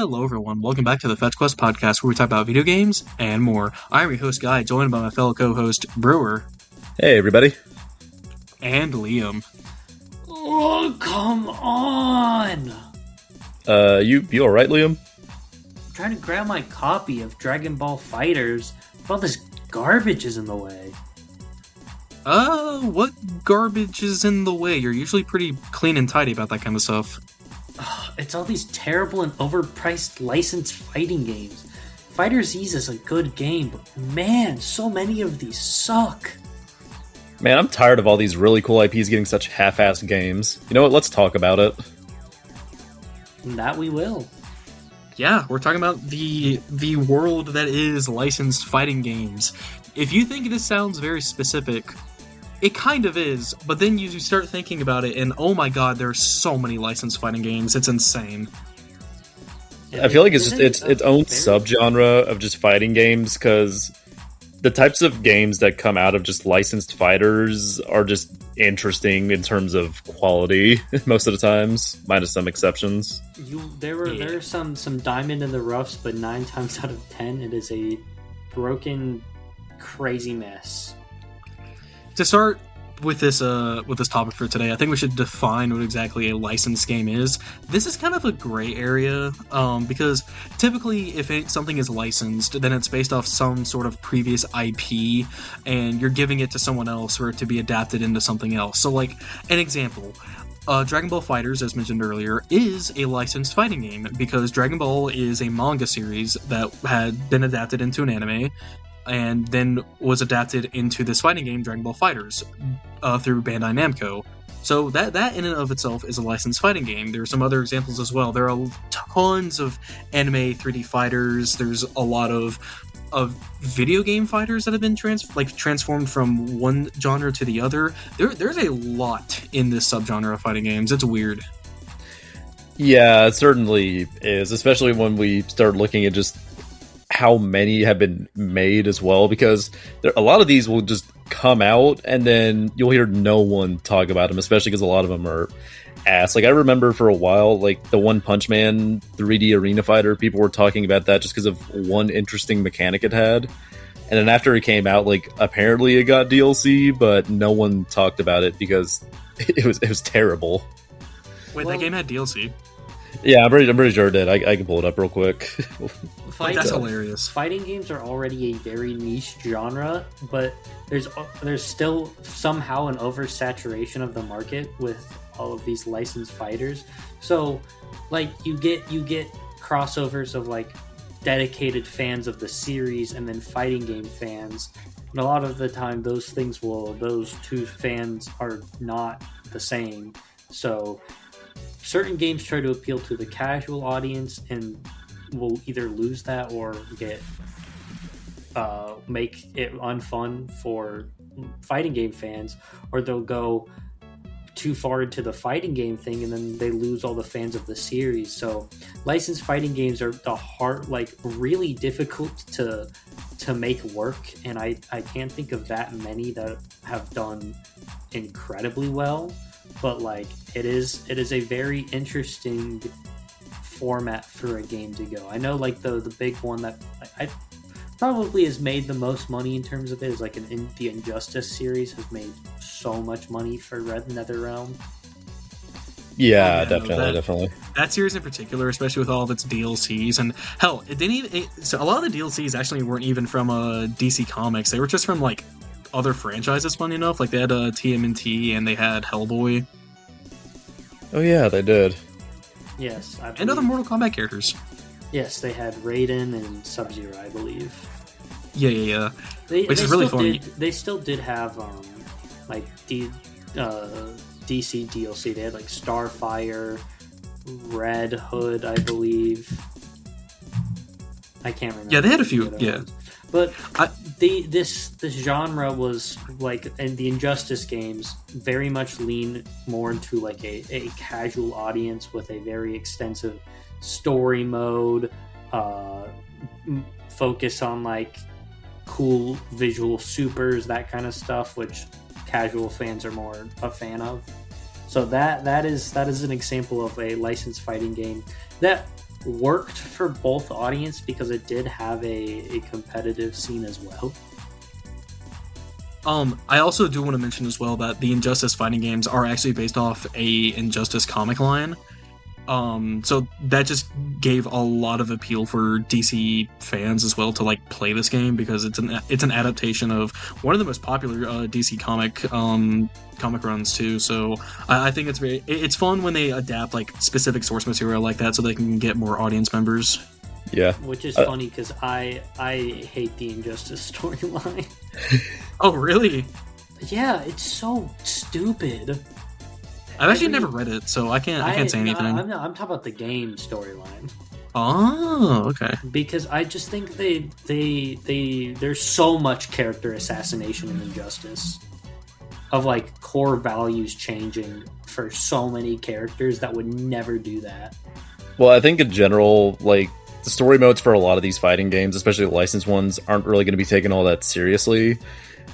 hello everyone. Welcome back to the Fetch Quest podcast where we talk about video games and more. I'm your host Guy, joined by my fellow co-host Brewer. Hey everybody. And Liam. Oh, come on! You alright, Liam? I'm trying to grab my copy of Dragon Ball FighterZ, but all this garbage is in the way. What garbage is in the way? You're usually pretty clean and tidy about that kind of stuff. It's all these terrible and overpriced licensed fighting games. Fighter Z is a good game, but man, so many of these suck. Man, I'm tired of all these really cool IPs getting such half-assed games. You know what? Let's talk about it. And that we will. Yeah, we're talking about the world that is licensed fighting games. If you think this sounds very specific, it kind of is, but then you start thinking about it, and oh my god, there are so many licensed fighting games. It's insane. I feel like it's its own subgenre of just fighting games, because the types of games that come out of just licensed fighters are just interesting in terms of quality most of the times, minus some exceptions. There are some diamond in the roughs, but 9 times out of 10, it is a broken, crazy mess. To start with this topic for today, I think we should define what exactly a licensed game is. This is kind of a gray area, because typically if something is licensed, then it's based off some sort of previous IP, and you're giving it to someone else for it to be adapted into something else. So, like, an example, Dragon Ball FighterZ, as mentioned earlier, is a licensed fighting game, because Dragon Ball is a manga series that had been adapted into an anime, and then was adapted into this fighting game, Dragon Ball FighterZ, through Bandai Namco. So that in and of itself is a licensed fighting game. There are some other examples as well. There are tons of anime 3D fighters. There's a lot of video game fighters that have been transformed from one genre to the other. There's a lot in this subgenre of fighting games. It's weird. Yeah, it certainly is, especially when we start looking at just how many have been made as well, because a lot of these will just come out and then you'll hear no one talk about them, especially because a lot of them are ass. Like, I remember for a while, like, the One Punch Man 3D Arena Fighter, people were talking about that just because of one interesting mechanic it had. And then after it came out, like, apparently it got DLC, but no one talked about it because it was terrible. Wait, that game had DLC? Yeah, I'm pretty sure it did. I can pull it up real quick. That's hilarious. Fighting games are already a very niche genre, but there's still somehow an oversaturation of the market with all of these licensed fighters. So, like, you get crossovers of, like, dedicated fans of the series and then fighting game fans. And a lot of the time, those two fans are not the same. So certain games try to appeal to the casual audience and will either lose that or make it unfun for fighting game fans, or they'll go too far into the fighting game thing and then they lose all the fans of the series. So licensed fighting games are really difficult to make work, and I can't think of that many that have done incredibly well. But, like, it is a very interesting format for a game to go. I know, like, the big one that I probably has made the most money in terms of it is, like, the Injustice series has made so much money for Red NetherRealm. Yeah, definitely. That series in particular, especially with all of its DLCs, and hell, so a lot of the DLCs actually weren't even from DC Comics. They were just from, like, other franchises, funny enough. Like, they had TMNT and they had Hellboy. Oh yeah, they did. Yes, and other Mortal Kombat characters. Yes, they had Raiden and Sub-Zero, I believe. Yeah. Which is really funny. They still did have like DC DLC. They had, like, Starfire, Red Hood, I believe. I can't remember. Yeah, they had a few. Yeah. But this genre was, like, in the Injustice games, very much lean more into, like, a casual audience with a very extensive story mode, focus on, like, cool visual supers, that kind of stuff, which casual fans are more a fan of. So that is an example of a licensed fighting game that worked for both audience because it did have a competitive scene as well. I also do want to mention as well that the Injustice fighting games are actually based off a Injustice comic line. So that just gave a lot of appeal for DC fans as well to like play this game, because it's an adaptation of one of the most popular DC comic runs too. So I think it's fun when they adapt like specific source material like that so they can get more audience members. Yeah, which is funny because I hate the Injustice storyline. Oh really? Yeah, it's so stupid. I've actually never read it, so I can't say anything. I'm talking about the game storyline. Oh, okay. Because I just think there's so much character assassination in Injustice, of like core values changing for so many characters that would never do that. Well, I think in general, like the story modes for a lot of these fighting games, especially the licensed ones, aren't really going to be taken all that seriously,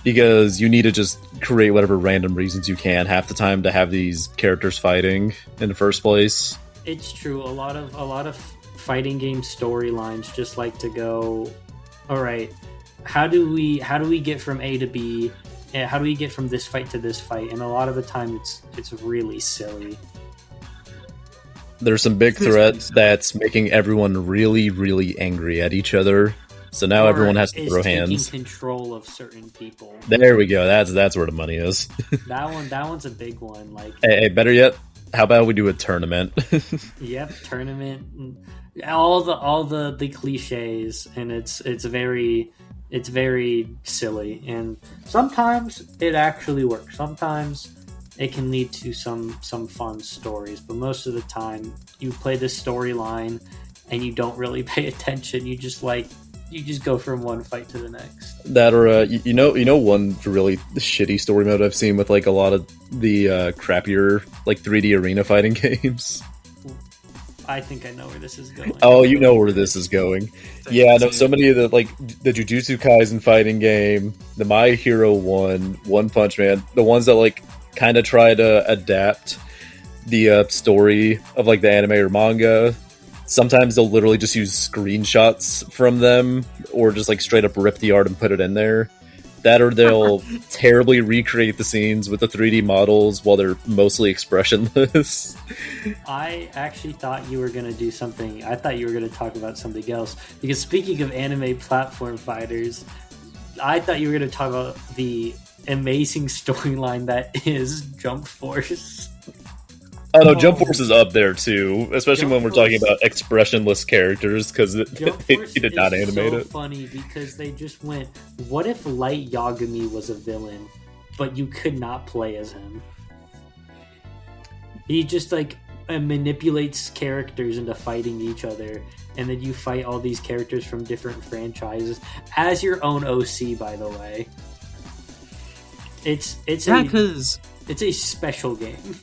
because you need to just create whatever random reasons you can half the time to have these characters fighting in the first place. It's true. A lot of fighting game storylines just like to go, all right, how do we get from A to B? And how do we get from this fight to this fight? And a lot of the time it's really silly. There's some big threat that's making everyone really, really angry at each other. So now everyone has to throw hands. Taking control of certain people. There we go. That's where the money is. that one's a big one. Like, hey, better yet, how about we do a tournament? Yep, tournament. All the cliches, and it's very silly. And sometimes it actually works. Sometimes it can lead to some fun stories. But most of the time, you play this storyline and you don't really pay attention. You just go from one fight to the next. That or you know one really shitty story mode I've seen with like a lot of the crappier like 3D arena fighting games. I think I know where this is going. Oh, you know where this is going. Yeah, no, so many of the like the Jujutsu Kaisen fighting game, the My Hero One Punch Man, the ones that like kind of try to adapt the story of like the anime or manga. Sometimes they'll literally just use screenshots from them, or just like straight up rip the art and put it in there. That, or they'll terribly recreate the scenes with the 3D models while they're mostly expressionless. I actually thought you were going to do something. I thought you were going to talk about something else. Because speaking of anime platform fighters, I thought you were going to talk about the amazing storyline that is Jump Force. Oh no, Jump Force is up there too, especially when we're talking about expressionless characters, because he did not animate it. Funny because they just went, what if Light Yagami was a villain, but you could not play as him? He just like manipulates characters into fighting each other, and then you fight all these characters from different franchises as your own OC, by the way. It's a special game.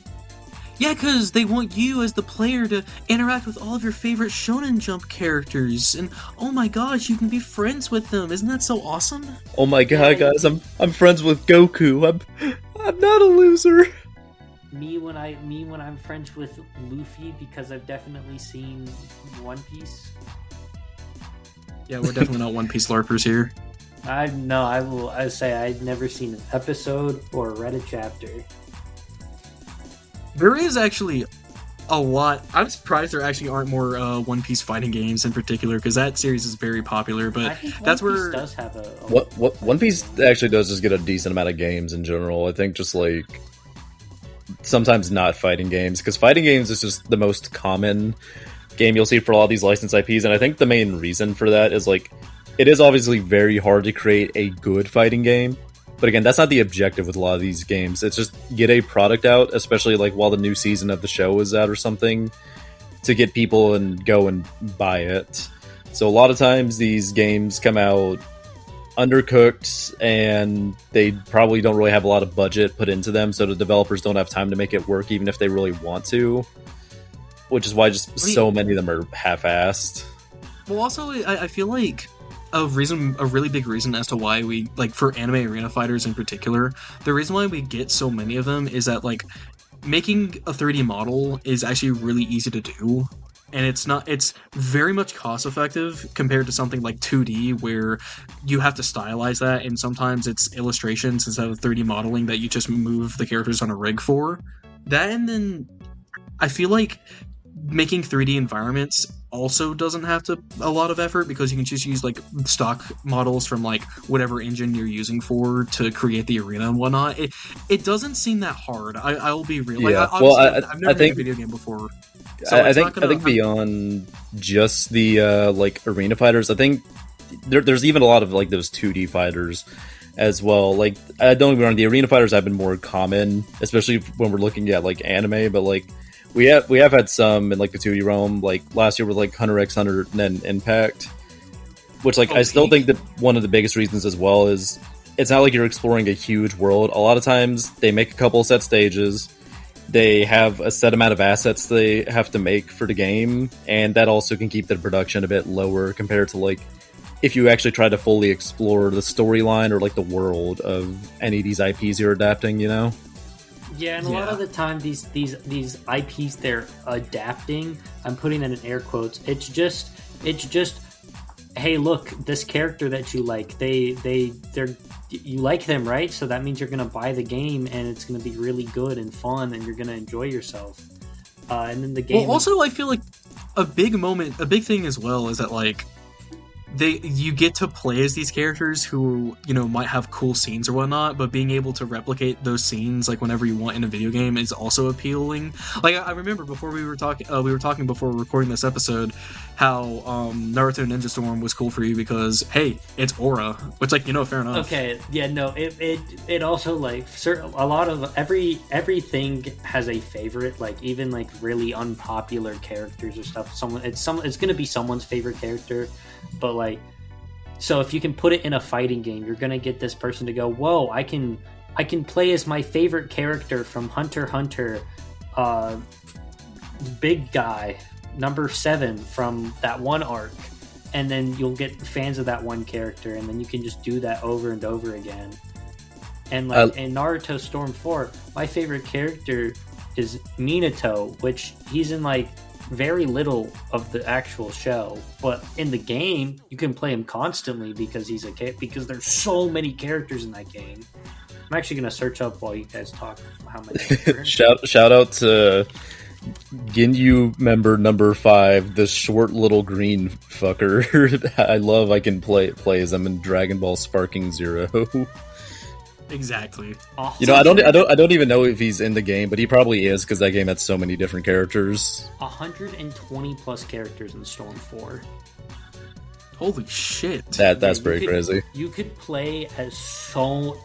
Yeah, because they want you as the player to interact with all of your favorite Shonen Jump characters, and oh my gosh, you can be friends with them. Isn't that so awesome? Oh my god, guys, I'm friends with Goku. I'm not a loser. Me when I'm friends with Luffy, because I've definitely seen One Piece. Yeah, we're definitely not One Piece LARPers here. I say I'd never seen an episode or read a chapter. There is actually a lot. I'm surprised there actually aren't more One Piece fighting games in particular, because that series is very popular. But that's where does have a One Piece actually does just get a decent amount of games in general. I think just like sometimes not fighting games, because fighting games is just the most common game you'll see for a lot of these licensed IPs, and I think the main reason for that is like it is obviously very hard to create a good fighting game. But again, that's not the objective with a lot of these games. It's just get a product out, especially like while the new season of the show is out or something, to get people and go and buy it. So a lot of times these games come out undercooked, and they probably don't really have a lot of budget put into them, so the developers don't have time to make it work even if they really want to, which is why just so many of them are half-assed. Well, also, I feel like a really big reason as to why we, like, for anime arena fighters in particular, the reason why we get so many of them is that, like, making a 3D model is actually really easy to do. and it's very much cost effective compared to something like 2D where you have to stylize that, and sometimes it's illustrations instead of 3D modeling that you just move the characters on a rig for. That, and then I feel like making 3D environments also doesn't have to a lot of effort, because you can just use like stock models from like whatever engine you're using for to create the arena and whatnot. It doesn't seem that hard. I'll be real. Yeah, Like, well, I've never I made think a video game before. So I it's think not gonna, I think beyond just the like arena fighters, I think there's even a lot of like those 2D fighters as well. Like, I don't get me wrong, the arena fighters have been more common, especially when we're looking at like anime. But like we have had some in like the 2D realm. Like last year with like Hunter x Hunter and then Impact, which like I still think that one of the biggest reasons as well is it's not like you're exploring a huge world. A lot of times they make a couple set stages. They have a set amount of assets they have to make for the game, and that also can keep the production a bit lower compared to like if you actually try to fully explore the storyline or like the world of any of these IPs you're adapting, you know? Yeah, and a lot of the time these IPs they're adapting, I'm putting that in air quotes. It's just hey, look, this character that you like, they're you like them, right? So that means you're gonna buy the game, and it's gonna be really good and fun, and you're gonna enjoy yourself. And then the game. Well, also, I feel like a big thing as well is that like you get to play as these characters who, you know, might have cool scenes or whatnot, but being able to replicate those scenes like whenever you want in a video game is also appealing. Like I remember before we were talking before recording this episode how Naruto Ninja Storm was cool for you because hey, it's Aura, which, like, you know, fair enough. Okay, yeah, no, it also like a lot of everything has a favorite, like even like really unpopular characters or stuff. It's gonna be someone's favorite character. But like, so if you can put it in a fighting game, you're gonna get this person to go, "Whoa, I can play as my favorite character from Hunter x Hunter, big guy number 7 from that one arc," and then you'll get fans of that one character, and then you can just do that over and over again. And like in Naruto Storm 4, my favorite character is Minato, which he's in like very little of the actual show, but in the game you can play him constantly because because there's so many characters in that game. I'm actually gonna search up while you guys talk how many. shout out to Ginyu member number 5, the short little green fucker. I can play as him in Dragon Ball Sparking Zero. Exactly. You know, I don't even know if he's in the game, but he probably is because that game had so many different characters. 120 plus characters in Storm 4. Holy shit! That's pretty crazy. You could play as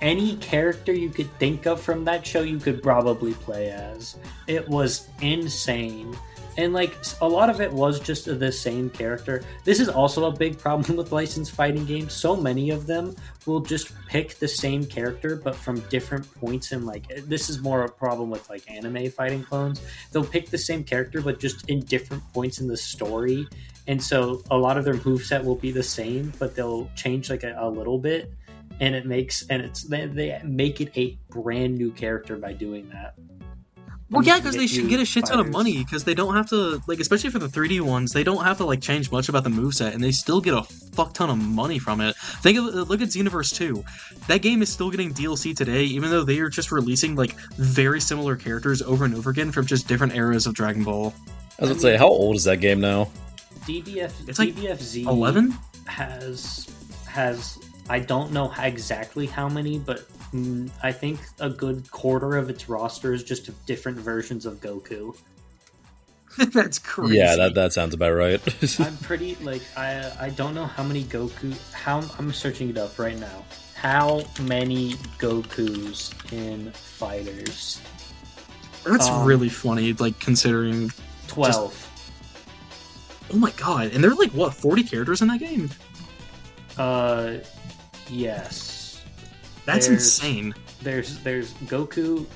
any character you could think of from that show. You could probably play as. It was insane. And like a lot of it was just the same character. This is also a big problem with licensed fighting games. So many of them will just pick the same character, but from different points in like this is more a problem with like anime fighting clones. They'll pick the same character, but just in different points in the story. And so a lot of their moveset will be the same, but they'll change like a little bit, and they make it a brand new character by doing that. Well, yeah, because they should get a shit ton of money, because they don't have to, like, especially for the 3D ones, they don't have to, like, change much about the moveset, and they still get a fuck ton of money from it. Look at Xenoverse 2. That game is still getting DLC today, even though they are just releasing, like, very similar characters over and over again from just different eras of Dragon Ball. I was going to say, how old is that game now? It's like DBFZ 11? has I don't know exactly how many, but I think a good quarter of its roster is just different versions of Goku. That's crazy. Yeah, that sounds about right. I'm pretty like I don't know how many Goku. I'm searching it up right now. How many Gokus in Fighters? That's really funny, like, considering 12. Oh my god! And there are like what 40 characters in that game? Yes. There's insane. There's Goku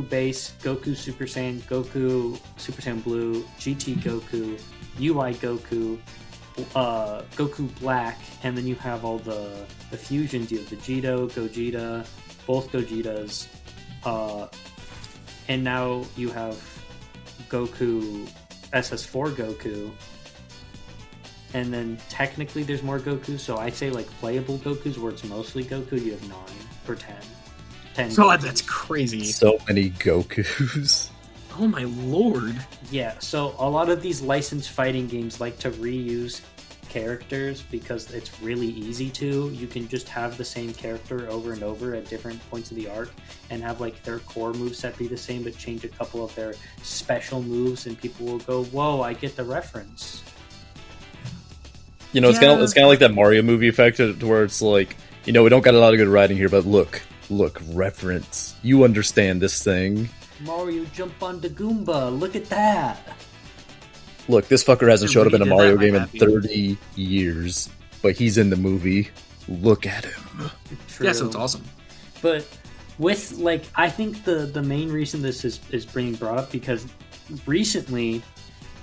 Base, Goku Super Saiyan, Goku Super Saiyan Blue, GT Goku, UI Goku, Goku Black, and then you have all the fusions. You have Vegito, Gogeta, both Gogetas, and now you have Goku SS4 Goku, and then technically there's more Goku. So I'd say like playable Gokus, where it's mostly Goku, you have 9 or 10. 10 God, Gokus. that's crazy. So many Gokus. Oh my lord. Yeah, so a lot of these licensed fighting games like to reuse characters because it's really easy to. You can just have the same character over and over at different points of the arc and have like their core moveset be the same but change a couple of their special moves, and people will go, whoa, I get the reference. You know, it's kind of like that Mario movie effect to where it's like, you know, we don't got a lot of good writing here, but look, reference. You understand this thing. Mario jump on the Goomba, look at that. Look, this fucker hasn't showed up in a Mario game in happy. 30 years, but he's in the movie. Look at him. True. Yeah, so it's awesome. But with, like, I think the main reason this is being brought up because recently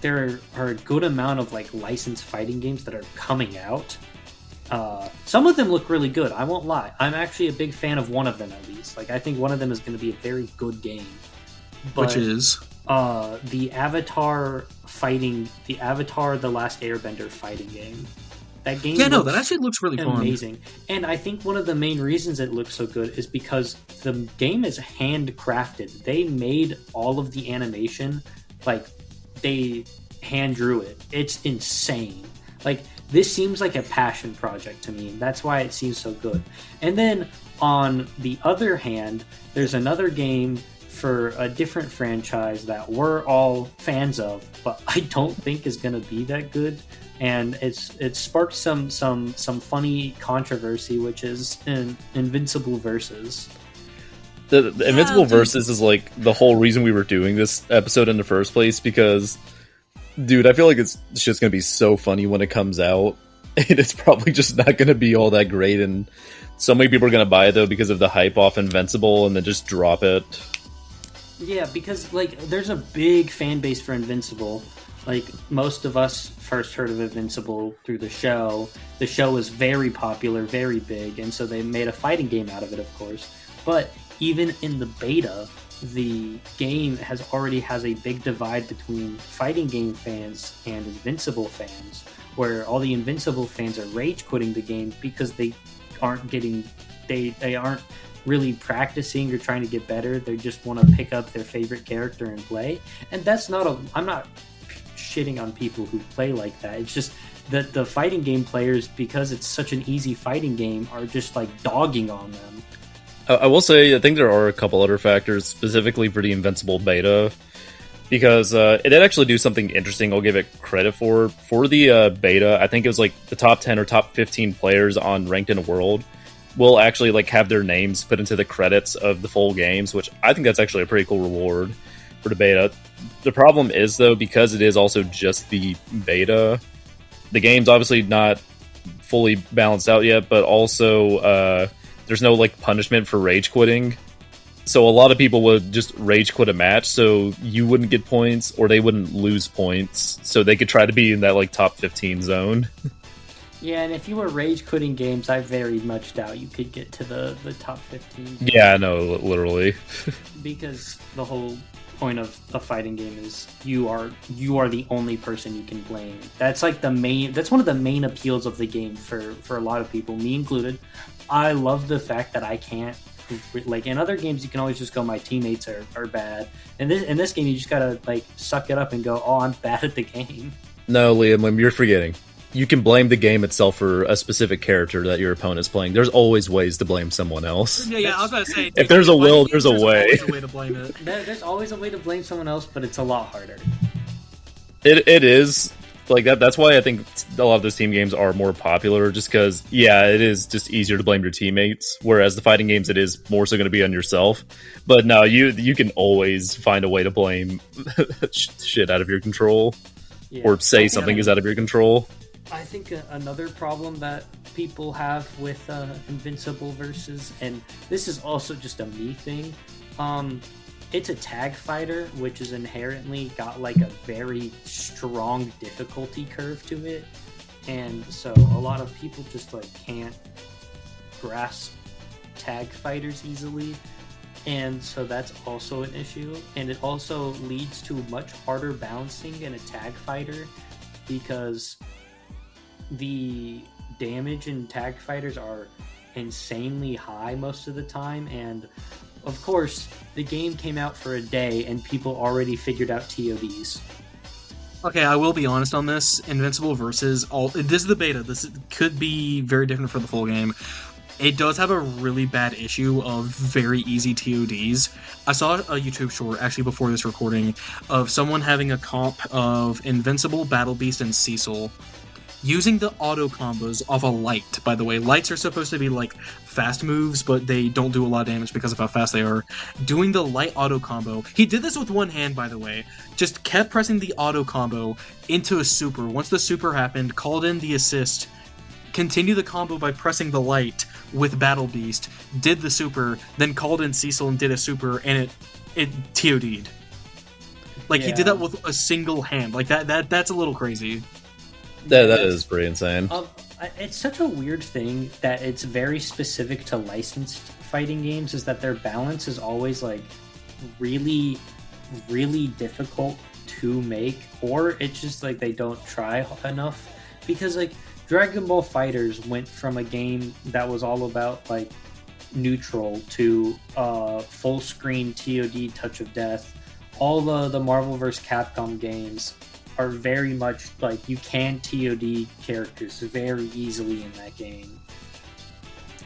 there are a good amount of like licensed fighting games that are coming out. Some of them look really good, I won't lie. I'm actually a big fan of one of them at least. Like, I think one of them is going to be a very good game. But, Which is the Avatar The Last Airbender fighting game. That game that looks actually looks really fun. amazing. And I think one of the main reasons it looks so good is because the game is handcrafted. They made all of the animation, like, they hand drew it. It's insane. Like, this seems like a passion project to me, and that's why it seems so good. And then, on the other hand, there's another game for a different franchise that we're all fans of, but I don't think is going to be that good. And it's sparked some funny controversy, which is Invincible Versus. The Invincible Versus is like the whole reason we were doing this episode in the first place, because, dude, I feel like it's just going to be so funny when it comes out, and it's probably just not going to be all that great, and so many people are going to buy it, though, because of the hype off Invincible, and then just drop it. Yeah, because, like, there's a big fan base for Invincible. Like, most of us first heard of Invincible through the show. The show was very popular, very big, and so they made a fighting game out of it, of course. But even in the beta, the game already has a big divide between fighting game fans and Invincible fans, where all the Invincible fans are rage quitting the game because they aren't really practicing or trying to get better. They just want to pick up their favorite character and play. And that's I'm not shitting on people who play like that. It's just that the fighting game players, because it's such an easy fighting game, are just like dogging on them. I will say, I think there are a couple other factors specifically for the Invincible beta, because it did actually do something interesting. I'll give it credit for the beta. I think it was like the top 10 or top 15 players on Ranked in the World will actually like have their names put into the credits of the full games, which I think that's actually a pretty cool reward for the beta. The problem is, though, because it is also just the beta, the game's obviously not fully balanced out yet, but also there's no like punishment for rage quitting. So a lot of people would just rage quit a match, so you wouldn't get points or they wouldn't lose points, so they could try to be in that like top 15 zone. Yeah, and if you were rage quitting games, I very much doubt you could get to the top 15. Yeah, no, literally. Because the whole point of a fighting game is you are the only person you can blame. That's like that's one of the main appeals of the game for a lot of people, me included. I love the fact that I can't, like, in other games you can always just go, my teammates are bad. In this game you just gotta like suck it up and go, oh, I'm bad at the game. No, Liam, you're forgetting. You can blame the game itself for a specific character that your opponent's playing. There's always ways to blame someone else. Yeah, I was about to say, if there's a will, there's a way. Always a way to blame it. There's always a way to blame someone else, but it's a lot harder. It is like that. That's why I think a lot of those team games are more popular, just because, yeah, it is just easier to blame your teammates. Whereas the fighting games, it is more so going to be on yourself. But no, you can always find a way to blame shit out of your control, or say something is out of your control. I think another problem that people have with Invincible Versus, and this is also just a me thing, it's a tag fighter, which is inherently got like a very strong difficulty curve to it, and so a lot of people just like can't grasp tag fighters easily. and so that's also an issue. And it also leads to much harder balancing in a tag fighter because the damage in tag fighters are insanely high most of the time, and of course the game came out for a day and people already figured out TODs. Okay, I will be honest on this. Invincible versus this is the beta. This could be very different for the full game. It does have a really bad issue of very easy TODs. I saw a YouTube short, actually before this recording, of someone having a comp of Invincible, Battle Beast, and Cecil, using the auto combos off a light, by the way. Lights are supposed to be like fast moves, but they don't do a lot of damage because of how fast they are. Doing the light auto combo. He did this with one hand, by the way. Just kept pressing the auto combo into a super. Once the super happened, called in the assist, continued the combo by pressing the light with Battle Beast, did the super, then called in Cecil and did a super, and it TOD'd. Like, he did that with a single hand. Like, that's a little crazy. That is pretty insane. It's such a weird thing that it's very specific to licensed fighting games, is that their balance is always like really, really difficult to make, or it's just like they don't try enough. Because like Dragon Ball FighterZ went from a game that was all about like neutral to full screen TOD Touch of Death. All the Marvel vs. Capcom games are very much like you can TOD characters very easily in that game.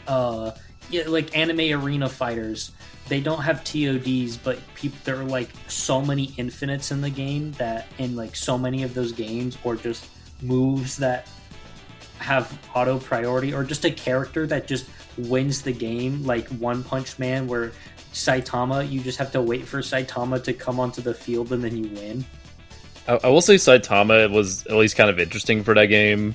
Yeah, like Anime Arena Fighters, they don't have TODs, but there are like so many infinites in the game that in like so many of those games, or just moves that have auto priority, or just a character that just wins the game, like One Punch Man, where Saitama, you just have to wait for Saitama to come onto the field and then you win. I will say Saitama was at least kind of interesting for that game,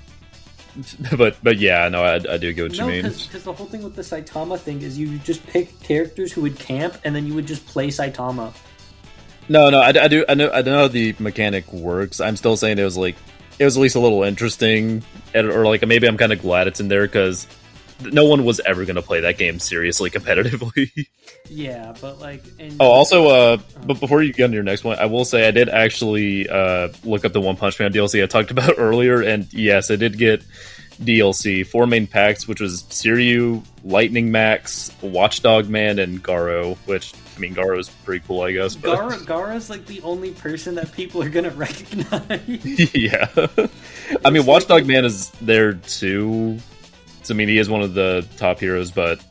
but yeah, no, I do get what you mean. Because the whole thing with the Saitama thing is you just pick characters who would camp, and then you would just play Saitama. No, I know how the mechanic works. I'm still saying it was at least a little interesting, or like maybe I'm kind of glad it's in there because no one was ever going to play that game seriously competitively. Yeah, but like... but before you get into your next one, I will say I did actually look up the One Punch Man DLC I talked about earlier, and yes, I did get DLC. 4 main packs, which was Siryu, Lightning Max, Watchdog Man, and Garo, which, I mean, Garo is pretty cool, I guess. But... Garo's like the only person that people are going to recognize. Yeah. I mean, Watchdog Man is there too. I mean, he is one of the top heroes, but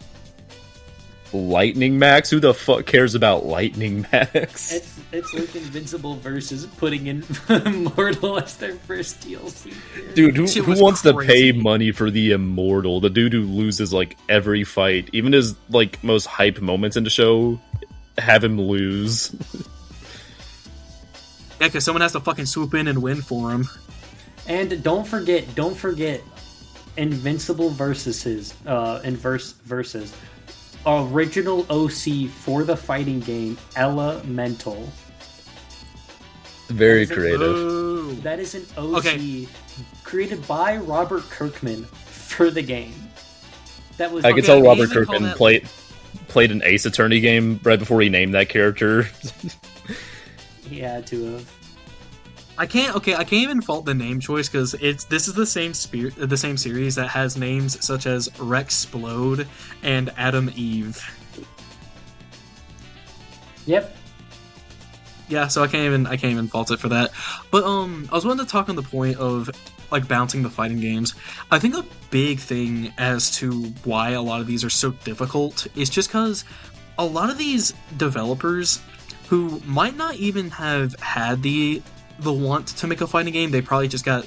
Lightning Max? Who the fuck cares about Lightning Max? It's like Invincible versus putting in Immortal as their first DLC. Dude, who wants to pay money for the Immortal? The dude who loses like every fight, even his like most hype moments in the show, have him lose. Yeah, because someone has to fucking swoop in and win for him. And don't forget, Invincible versus original OC for the fighting game, Elemental. Very creative. That is an OC created by Robert Kirkman for the game. That was. I could tell Robert Kirkman played an Ace Attorney game right before he named that character. He had to have. I can't even fault the name choice because this is the same series that has names such as Rexplode and Adam Eve. Yep. Yeah, so I can't even fault it for that. But I was wanting to talk on the point of like bouncing the fighting games. I think a big thing as to why a lot of these are so difficult is just because a lot of these developers who might not even have had the want to make a fighting game, they probably just got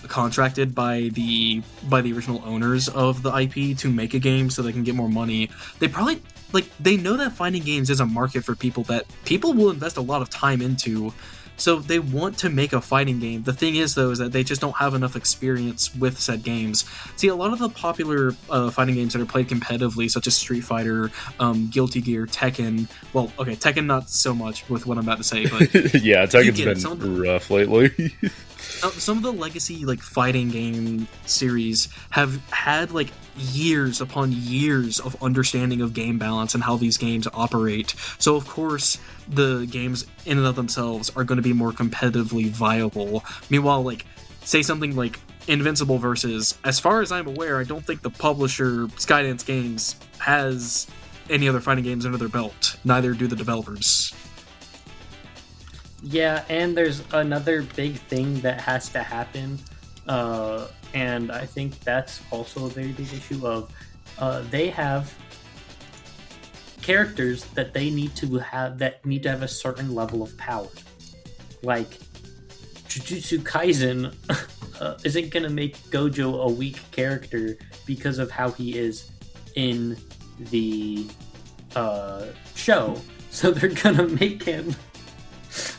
contracted by the original owners of the IP to make a game so they can get more money. They probably they know that fighting games is a market for people that people will invest a lot of time into, so they want to make a fighting game. The thing is though is that they just don't have enough experience with said games. See, a lot of the popular fighting games that are played competitively, such as Street Fighter, Guilty Gear, Tekken, well, okay, Tekken not so much with what I'm about to say, but yeah, Tekken's been rough lately. Some of the legacy like fighting game series have had like years upon years of understanding of game balance and how these games operate. So of course the games in and of themselves are going to be more competitively viable. Meanwhile, like, say something like Invincible versus, as far as I'm aware, I don't think the publisher Skydance Games has any other fighting games under their belt. Neither do the developers. Yeah, and there's another big thing that has to happen, and I think that's also a very big issue of they have characters that they need to have a certain level of power. Like Jujutsu Kaisen isn't gonna make Gojo a weak character because of how he is in the show. So they're gonna make him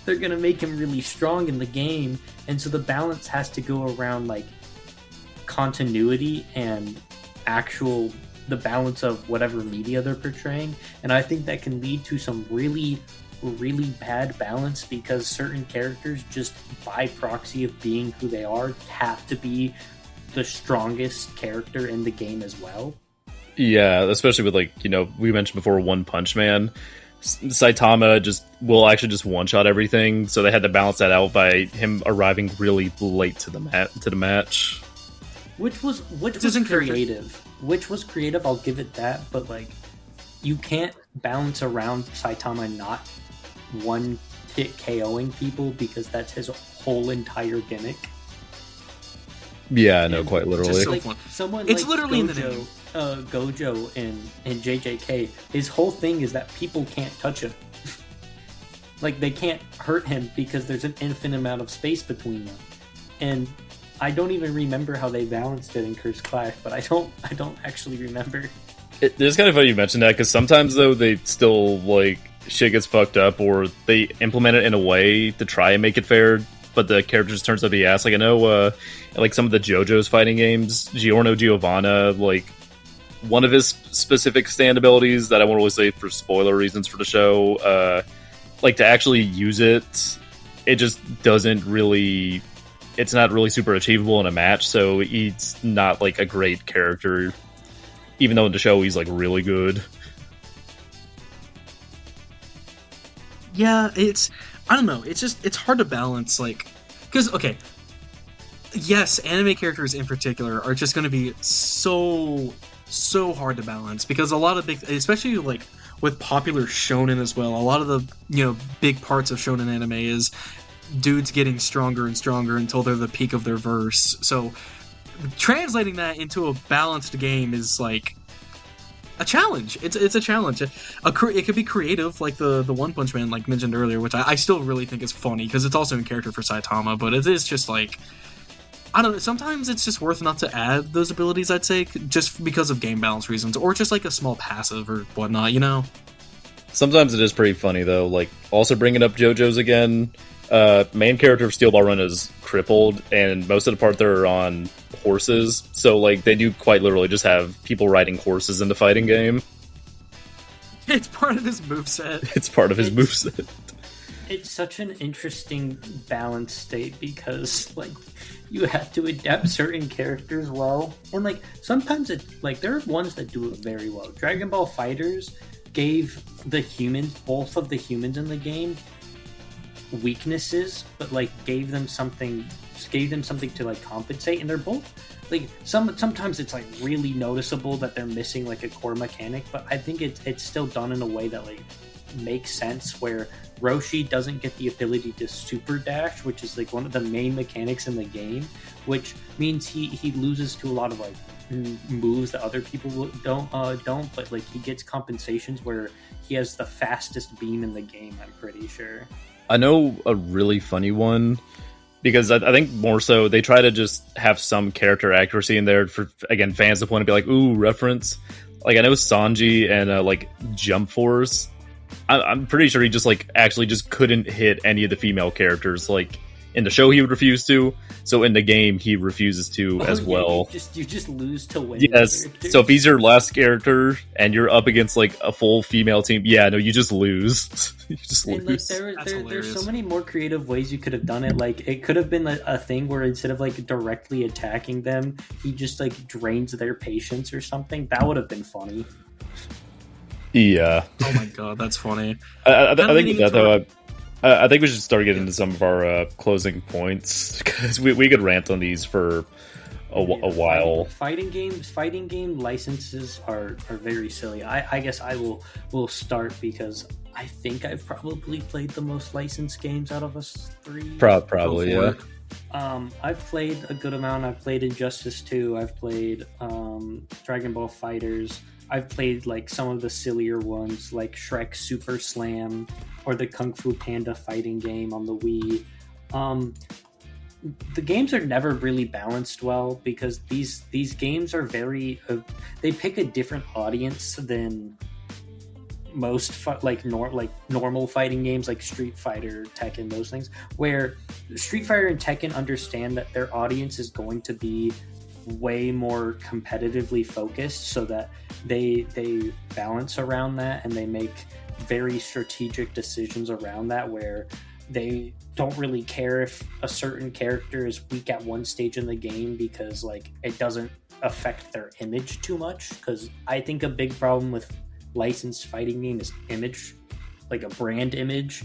really strong in the game, and so the balance has to go around like continuity and the balance of whatever media they're portraying. And I think that can lead to some really bad balance, because certain characters, just by proxy of being who they are, have to be the strongest character in the game as well. Yeah, especially with, like, you know, we mentioned before One Punch Man. Saitama will actually just one-shot everything, so they had to balance that out by him arriving really late to the match. Which was creative. Which was creative, I'll give it that, but like, you can't balance around Saitama not one hit KOing people, because that's his whole entire gimmick. Yeah, no, quite literally. So like, fun. Someone it's like literally Gojo, in the name. Gojo in JJK, his whole thing is that people can't touch him. Like, they can't hurt him because there's an infinite amount of space between them. And I don't even remember how they balanced it in Cursed Clash, but I don't actually remember. It's kind of funny you mentioned that, because sometimes, though, they still, like, shit gets fucked up, or they implement it in a way to try and make it fair, but the character just turns out to be ass. Like, I know, like, some of the JoJo's fighting games, Giorno Giovanna, like, one of his specific stand abilities that I won't really say for spoiler reasons for the show, like, to actually use it, it just doesn't really... It's not really super achievable in a match, so he's not, like, a great character, even though in the show he's, like, really good. Yeah, I don't know, it's hard to balance, like, because, okay, yes, anime characters in particular are just going to be so hard to balance, because a lot of especially, like, with popular shonen as well, a lot of the, you know, big parts of shonen anime is dudes getting stronger and stronger until they're the peak of their verse. So translating that into a balanced game is like a challenge. It's a challenge. It could be creative, like the One Punch Man, like mentioned earlier, which I still really think is funny, because it's also in character for Saitama, but it is just like, I don't know, sometimes it's just worth not to add those abilities, I'd say, just because of game balance reasons, or just like a small passive or whatnot, you know? Sometimes it is pretty funny, though. Like, also bringing up JoJo's again, main character of Steel Ball Run is crippled, and most of the part they're on horses, so, like, they do quite literally just have people riding horses in the fighting game. It's part of his moveset. It's part of his moveset. It's such an interesting balance state, because, like, you have to adapt certain characters well, and, like, sometimes there are ones that do it very well. Dragon Ball FighterZ gave both of the humans in the game weaknesses, but, like, gave them something to, like, compensate, and they're both, like, sometimes it's, like, really noticeable that they're missing, like, a core mechanic, but I think it's still done in a way that, like, makes sense, where Roshi doesn't get the ability to super dash, which is, like, one of the main mechanics in the game, which means he loses to a lot of, like, moves that other people don't, but, like, he gets compensations where he has the fastest beam in the game, I'm pretty sure. I know a really funny one, because I think more so they try to just have some character accuracy in there for, again, fans to point and be like, ooh, reference. Like, I know Sanji and like Jump Force, I'm pretty sure he just, like, actually just couldn't hit any of the female characters, like, in the show he would refuse to, so in the game he refuses to as yeah, well. You just lose to win. Yes. So if he's your last character and you're up against like a full female team, yeah, no, you just lose. You just and lose. like there's so many more creative ways you could have done it. Like it could have been a thing where instead of like directly attacking them, he just like drains their patience or something. That would have been funny. Yeah. Oh my god, that's funny. I think with that though, I think we should start getting into some of our closing points because we could rant on these for a while. Fighting game licenses are very silly. I guess I will start because I think I've probably played the most licensed games out of us three. Probably, yeah. I've played a good amount. I've played Injustice 2. I've played Dragon Ball FighterZ. I've played like some of the sillier ones like Shrek Super Slam or the Kung Fu Panda fighting game on the Wii. The games are never really balanced well because these games are very they pick a different audience than most normal fighting games like Street Fighter, Tekken, those things, where Street Fighter and Tekken understand that their audience is going to be way more competitively focused, so that they balance around that and they make very strategic decisions around that, where they don't really care if a certain character is weak at one stage in the game because like it doesn't affect their image too much. Because I think a big problem with licensed fighting game is image, like a brand image,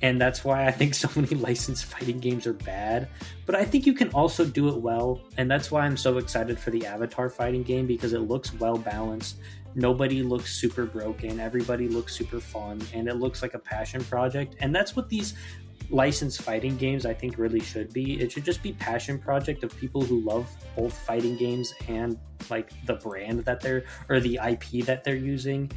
and that's why I think so many licensed fighting games are bad. But I think you can also do it well, and that's why I'm so excited for the Avatar fighting game, because it looks well balanced. Nobody looks super broken, everybody looks super fun, and it looks like a passion project. And that's what these licensed fighting games I think really should be. It should just be passion project of people who love both fighting games and like the brand that they're, or the IP that they're using.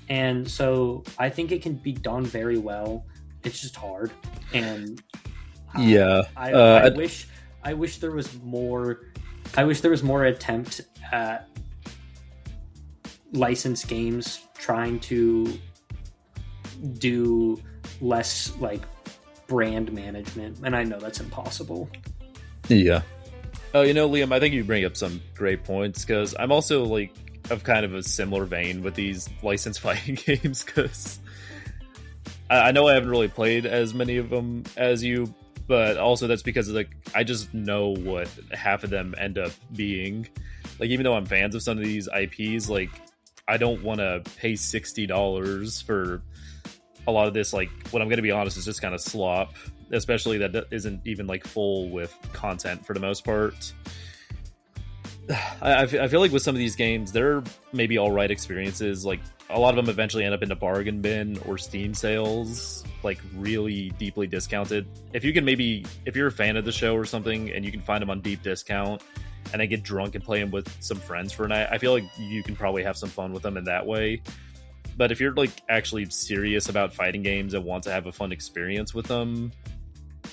And so I think it can be done very well. It's just hard, and yeah, I wish there was more. I wish there was more attempt at licensed games trying to do less like brand management, and I know that's impossible. Yeah. Oh, Liam, I think you bring up some great points, because I'm also like of kind of a similar vein with these licensed fighting games, because I know I haven't really played as many of them as you, but also that's because like I just know what half of them end up being. Like, even though I'm fans of some of these IPs, like I don't want to pay $60 for a lot of this. Like, what I'm going to be honest is just kind of slop, especially that isn't even like full with content for the most part. I feel like with some of these games, they're maybe all right experiences. Like, a lot of them eventually end up in a bargain bin or Steam sales, like really deeply discounted. If you're a fan of the show or something and you can find them on deep discount and then get drunk and play them with some friends for a night, I feel like you can probably have some fun with them in that way. But if you're like actually serious about fighting games and want to have a fun experience with them,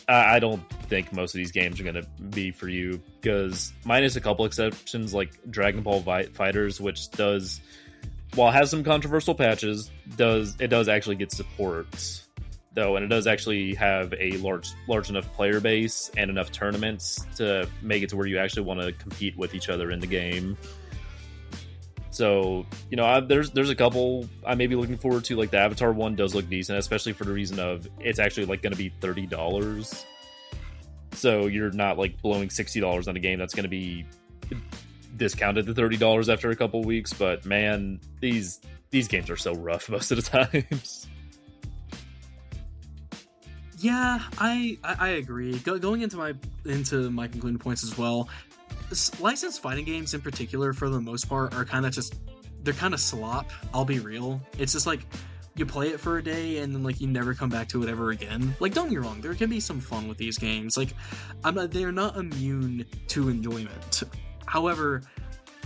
I don't think most of these games are going to be for you, because minus a couple exceptions like Dragon Ball FighterZ, which does, while it has some controversial patches, it does actually get support though, and it does actually have a large enough player base and enough tournaments to make it to where you actually want to compete with each other in the game. So, there's a couple I may be looking forward to. Like the Avatar one does look decent, especially for the reason of it's actually like going to be $30. So you're not like blowing $60 on a game that's going to be discounted to $30 after a couple weeks. But man, these games are so rough most of the times. Yeah, I agree. Going into my concluding points as well. Licensed fighting games in particular, for the most part, are kind of they're kind of slop. I'll be real. It's just like you play it for a day and then like you never come back to it ever again. Like, don't get me wrong, there can be some fun with these games. Like, they're not immune to enjoyment. However,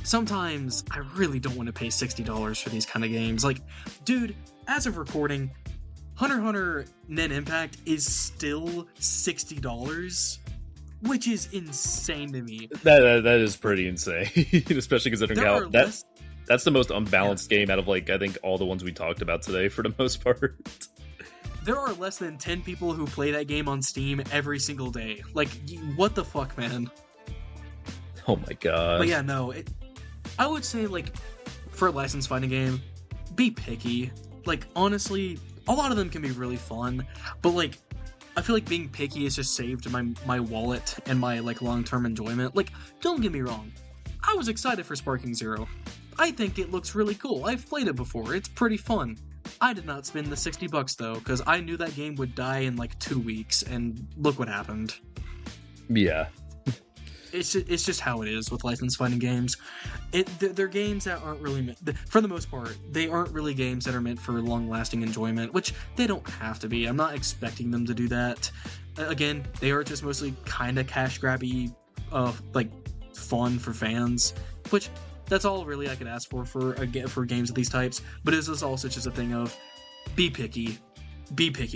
sometimes I really don't want to pay $60 for these kind of games. Like, dude, as of recording, Hunter x Hunter Net Impact is still $60. Which is insane to me. That is pretty insane, especially considering how that's the most unbalanced game out of like I think all the ones we talked about today for the most part. there are less than 10 people who play that game on Steam every single day. Like, what the fuck, man? Oh my god. But yeah, no, I would say, like, for a licensed fighting game, be picky. Like, honestly, a lot of them can be really fun, but, like, I feel like being picky is just saved my wallet and my, like, long-term enjoyment. Like, don't get me wrong, I was excited for Sparking Zero. I think it looks really cool. I've played it before. It's pretty fun. I did not spend the $60 though, because I knew that game would die in like 2 weeks, and look what happened. Yeah. It's just how it is with licensed fighting games. They're games that aren't really, for the most part, they aren't really games that are meant for long-lasting enjoyment, which they don't have to be. I'm not expecting them to do that. Again, they are just mostly kind of cash-grabby, like, fun for fans, which that's all really I could ask for games of these types. But this is also just a thing of be picky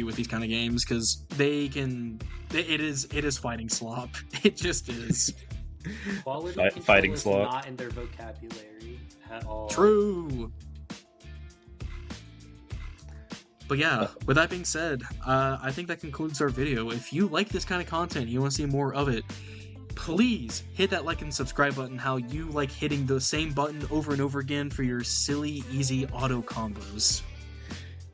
with these kind of games, because it is fighting slop. It just is. Quality control fighting is slop. not in their vocabulary at all. True. But yeah, with that being said, I think that concludes our video. If you like this kind of content, you want to see more of it, please hit that like and subscribe button how you like hitting the same button over and over again for your silly, easy auto combos.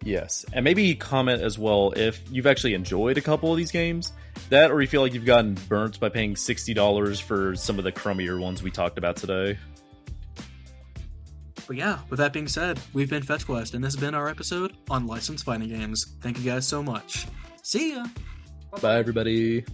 Yes, and maybe comment as well if you've actually enjoyed a couple of these games, that or you feel like you've gotten burnt by paying $60 for some of the crummier ones we talked about today. But yeah, with that being said, we've been FetchQuest, and this has been our episode on licensed fighting games. Thank you guys so much. See ya! Bye everybody.